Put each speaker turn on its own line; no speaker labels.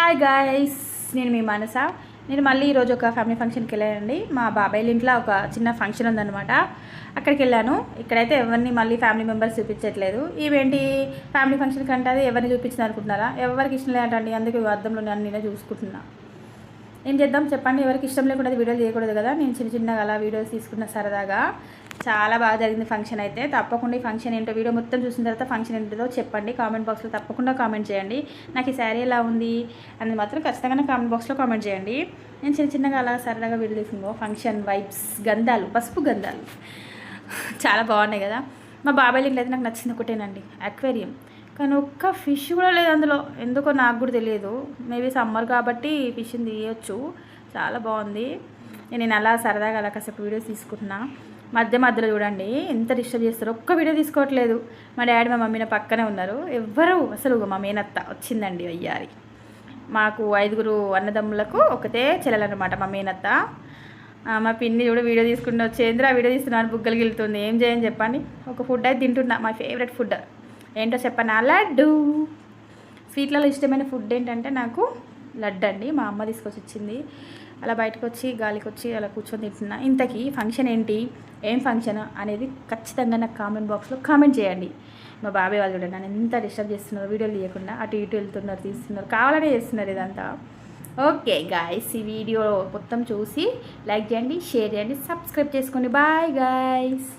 Hi guys, నేను మీ మనస. నేను మళ్ళీ ఈరోజు ఒక ఫ్యామిలీ ఫంక్షన్కి వెళ్ళానండి. మా బాబాయ్ ఇంట్లో ఒక చిన్న ఫంక్షన్ ఉందన్నమాట. అక్కడికి వెళ్ళాను. ఇక్కడైతే ఎవరిని మళ్ళీ ఫ్యామిలీ మెంబర్స్ చూపించట్లేదు. ఇవేంటి ఫ్యామిలీ ఫంక్షన్ కంటే అది ఎవరిని చూపించింది అనుకుంటున్నారా? ఎవరికి ఇష్టం లేదండి, అందుకే అద్దంలో నేనే చూసుకుంటున్నా. ఏం చేద్దాం చెప్పండి, ఎవరికి ఇష్టం లేకుండా వీడియోలు చేయకూడదు కదా. నేను చిన్నగా అలా వీడియోస్ తీసుకున్న సరదాగా. చాలా బాగా జరిగింది ఫంక్షన్ అయితే. తప్పకుండా ఈ ఫంక్షన్ ఏంటో వీడియో మొత్తం చూసిన తర్వాత ఫంక్షన్ ఏంటో చెప్పండి. కామెంట్ బాక్స్లో తప్పకుండా కామెంట్ చేయండి. నాకు ఈ శారీ ఎలా ఉంది అనేది మాత్రం ఖచ్చితంగా కామెంట్ బాక్స్లో కామెంట్ చేయండి. నేను చిన్నగా అలా సరదాగా వీడియో తీసుకున్నాను. ఫంక్షన్ వైబ్స్, గంధాలు, పసుపు గంధాలు చాలా బాగున్నాయి కదా. మా బాబాయ్ ఇంట్లో అయితే నాకు నచ్చింది ఒకటేనండి, అక్వేరియం. కానీ ఒక్క ఫిష్ కూడా లేదు అందులో. ఎందుకో నాకు కూడా తెలియదు. మేబీ సమ్మర్ కాబట్టి ఫిష్ని తీయచ్చు. చాలా బాగుంది. నేను అలా సరదాగా అలా కాసేపు వీడియోస్ తీసుకుంటున్నా. మధ్యలో చూడండి ఎంత డిస్టర్బ్ చేస్తారో. ఒక్క వీడియో తీసుకోవట్లేదు. మా డాడీ మా మమ్మీ నా పక్కనే ఉన్నారు. ఎవ్వరు అసలు. మా మేనత్త వచ్చిందండి వయ్యారి. మాకు 5 అన్నదమ్ములకు ఒకటే చెల్లెలన్నమాట మా మేనత్త. మా పిన్ని కూడా వీడియో తీసుకుంటూ వచ్చేంద్ర వీడియో తీస్తున్నాను, బుగ్గలు గిలుతుంది. ఏం చేయని చెప్పండి. ఒక ఫుడ్ అయితే తింటున్నా, మా ఫేవరెట్ ఫుడ్ ఏంటో చెప్పండి. లడ్డు. స్వీట్లలో ఇష్టమైన ఫుడ్ ఏంటంటే నాకు లడ్డు అండి. మా అమ్మ తీసుకొచ్చి ఇచ్చింది. అలా బయటకు వచ్చి గాలికి వచ్చి అలా కూర్చొని తింటున్నా. ఇంతకీ ఫంక్షన్ ఏంటి, ఏం ఫంక్షన్ అనేది ఖచ్చితంగా నాకు కామెంట్ బాక్స్లో కామెంట్ చేయండి. మా బాబాయ్ వాళ్ళు చూడండి నన్ను ఎంత డిస్టర్బ్ చేస్తున్నారు. వీడియోలు తీయకుండా అటు ఇటు వెళ్తున్నారు, తీస్తున్నారు, కావాలనే చేస్తున్నారు ఇదంతా. ఓకే గాయ్స్, ఈ వీడియో మొత్తం చూసి లైక్ చేయండి, షేర్ చేయండి, సబ్స్క్రైబ్ చేసుకోండి. Bye guys.